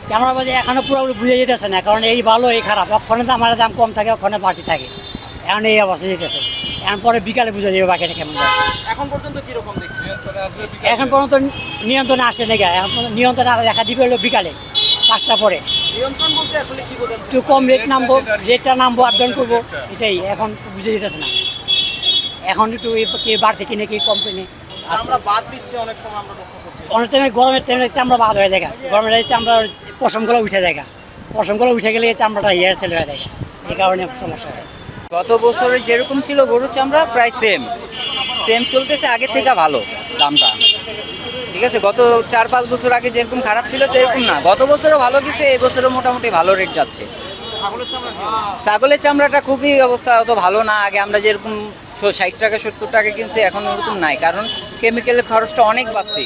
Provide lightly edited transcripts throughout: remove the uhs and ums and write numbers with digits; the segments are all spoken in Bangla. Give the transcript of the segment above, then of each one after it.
চামড়া বাজে এখনো পুরোপুরি বুঝে যেতেছে না, কারণ এই ভালো এই খারাপ, ওখানে তো আমার দাম কম থাকে, ওখানে বাড়তি থাকে, এখন এই অবস্থা যেতেছে। এখন পরে বিকালে বুঝে যাবে বাকিটা কেমন যাবে। এখন পর্যন্ত কিরকম দেখছি? এখন পর্যন্ত নিয়ন্ত্রণে আসে না, এখন নিয়ন্ত্রণে দেখা দিবে হলো বিকালে 5টা পরে। নিয়ন্ত্রণ বলতে আসলে কি বোঝাচ্ছে? একটু কম রেটটা নামবো, আপডাউন করবো, এটাই এখন বুঝে যেতেছে না। এখন একটু কে বাড়তে কিনে কি কম কিনে চামড়া বাদ দিচ্ছে অনেক সময়, আমরা লক্ষ্য করছি। অনেক টাইমে গরমের টাইমে চামড়া বাদ হয়ে দেখা, গরমের চামড়ার পশমগুলো উঠে দেখা, পশমগুলো উঠে গেলে চামড়াটা হেয়ার সেল হয়ে দেখা, এই কারণে সমস্যা হয়। গত বছরে যেরকম ছিল গরুর চামড়া প্রায় সেম চলতেছে, আগে থেকে ভালো দামটা। ঠিক আছে, গত 4-5 বছর আগে যেরকম খারাপ ছিল সেরকম না, গত বছরও ভালো গেছে, এই বছরও মোটামুটি ভালো রেট যাচ্ছে। ছাগলের চামড়াটা খুবই অবস্থা অত ভালো না, আগে আমরা যেরকম 60 টাকা 70 টাকা কিনছি এখন ওরকম নাই, কারণ কেমিক্যালের খরচটা অনেক বাড়ছে।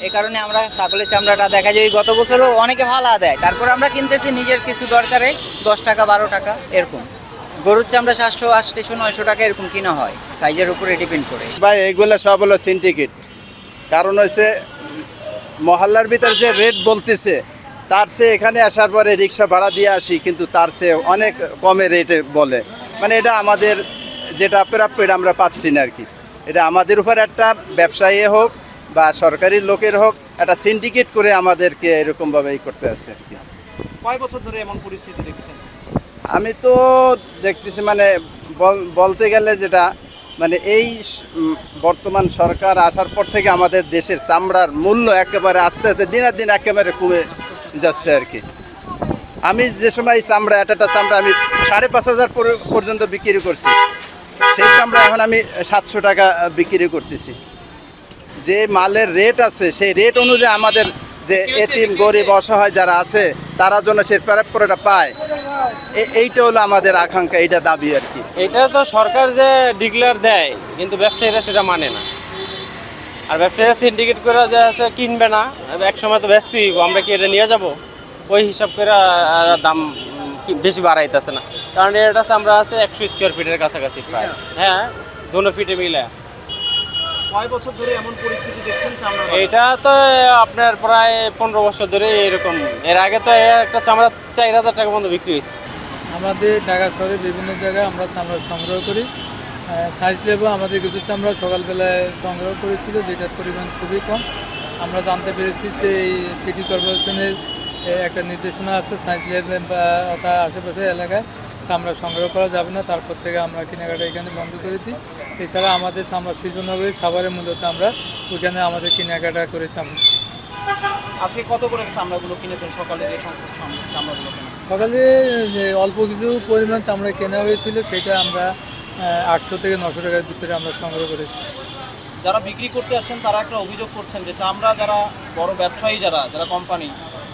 এই কারণে আমরা ছাগলের চামড়াটা দেখা যায় গত বছরও অনেকে ভালো দেয়, তারপর আমরা কিনতেছি নিজের কিছু দরকারে 10 টাকা 12 টাকা এরকম। গরুর চামড়া 700 800 900 টাকা এরকম কিনা হয়, সাইজের উপরে ডিপেন্ড করে। ভাই এইগুলো সব হলো সিন্ডিকেট, কারণ হচ্ছে মহল্লার ভিতর যে রেট বলতেছে তার চেয়ে এখানে আসার পরে রিক্সা ভাড়া দিয়ে আসি, কিন্তু তার চেয়ে অনেক কমে রেটে বলে, মানে এটা আমাদের যেটা প্রাপ্য এটা আমরা পাচ্ছি না আর কি। এটা আমাদের উপর একটা ব্যবসায়ী হোক বা সরকারি লোকের হোক, একটা সিন্ডিকেট করে আমাদেরকে এরকমভাবে করতে আছে আর কি। কয় বছর ধরে এমন পরিস্থিতি দেখছেন? আমি তো দেখতেছি মানে বলতে গেলে যেটা মানে এই বর্তমান সরকার আসার পর থেকে আমাদের দেশের চামড়ার মূল্য একেবারে আস্তে আস্তে দিনের দিন একেবারে কমে যাচ্ছে আর কি। আমি যে সময় চামড়া একটা চামড়া আমি 5,500 পর্যন্ত বিক্রি করছি, সেই চামড়া এখন আমি 700 টাকা বিক্রি করতেছি। যে মালের রেট আছে সেই রেট অনুযায়ী আমাদের যে এতিম গরিব অসহায় যারা আছে তারা যেন সে প্রাপ্যটা পায়, এইটা হলো আমাদের আকাঙ্ক্ষা, এইটা দাবি আর কি। এটা তো সরকার যে ডিক্লেয়ার দেয়, কিন্তু ব্যবসায়ীরা সেটা মানে না, আর ব্যবসায়ীরা সিন্ডিকেট করে যে আছে কিনবে না, এক সময় তো ব্যস্ত হইব, আমরা কি এটা নিয়ে যাব, ওই হিসাব করে দাম বেশি বাড়াইতেছে না, কারণ এটা আমরা আছে 100 স্কোয়ার ফিটের কাছাকাছি প্রায়, হ্যাঁ 2 ফিটে মিলে। কয় বছর ধরে এমন পরিস্থিতি দেখছেন চামড়া? এটা তো আপনার প্রায় 15 বছর ধরে এরকম। এর আগে তো একটা চামড়া 4,000 টাকা পর্যন্ত বিক্রি হয়েছে। আমাদের ঢাকা শহরে বিভিন্ন জায়গায় আমরা চামড়া সংগ্রহ করি, সাইজ লেবু আমাদের কিছু চামড়া সকালবেলায় সংগ্রহ করেছিল, যেটার পরিমাণ খুবই কম। আমরা জানতে পেরেছি যে এই সিটি কর্পোরেশনের একটা নির্দেশনা আছে, সাইজ লেভেল বা তার আশেপাশে এলাকায় চামড়া সংগ্রহ করা যাবে না, তারপর থেকে আমরা কেনাকাটা এখানে বন্ধ করে দিই। এছাড়া আমাদের চামড়া শিল্পনগরীর সাভারে মূলত আমরা ওইখানে আমাদের কেনাকাটা করে চামড়া। আজকে কত করে চামড়াগুলো কিনেছেন? সকালে যে সংখ্যক চামড়াগুলো কেনা? সকালে যে অল্প কিছু পরিমাণ চামড়া কেনা হয়েছিল সেটা আমরা 800 থেকে 900 টাকার ভিতরে আমরা সংগ্রহ করেছি। যারা বিক্রি করতে আসছেন তারা একটা অভিযোগ করছেন যে চামড়া যারা বড় ব্যবসায়ী যারা কোম্পানি,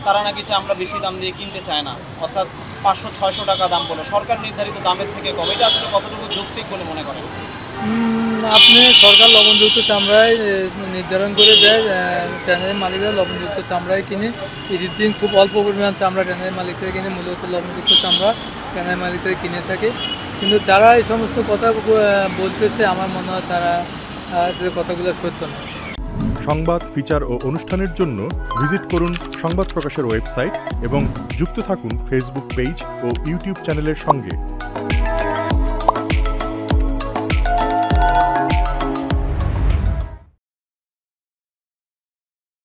তারা নাকি চামড়া বেশি দাম দিয়ে কিনতে চায় না, অর্থাৎ 500-600 টাকা দাম বলে সরকার নির্ধারিত দামের থেকে কম। এটা আসলে কতটুকু যৌক্তিক বলে মনে করেন? আপনি সরকার লবণযুক্ত চামড়ায় নির্ধারণ করে দেয়, ট্যানারি মালিকরা লবণযুক্ত চামড়ায় কিনে, এডিটিং খুব অল্প পরিমাণ চামড়া ট্যানারি মালিকরা কিনে, মূলত লবণযুক্ত চামড়া ট্যানারি মালিকরা কিনে থাকে। কিন্তু যারা এই সমস্ত কথা বলতেছে আমার মনে হয় তারা কথাগুলো সত্য না। সংবাদ, ফিচার ও অনুষ্ঠানের জন্য ভিজিট করুন সংবাদ প্রকাশের ওয়েবসাইট এবং যুক্ত থাকুন ফেসবুক পেজ ও ইউটিউব চ্যানেলের সঙ্গে।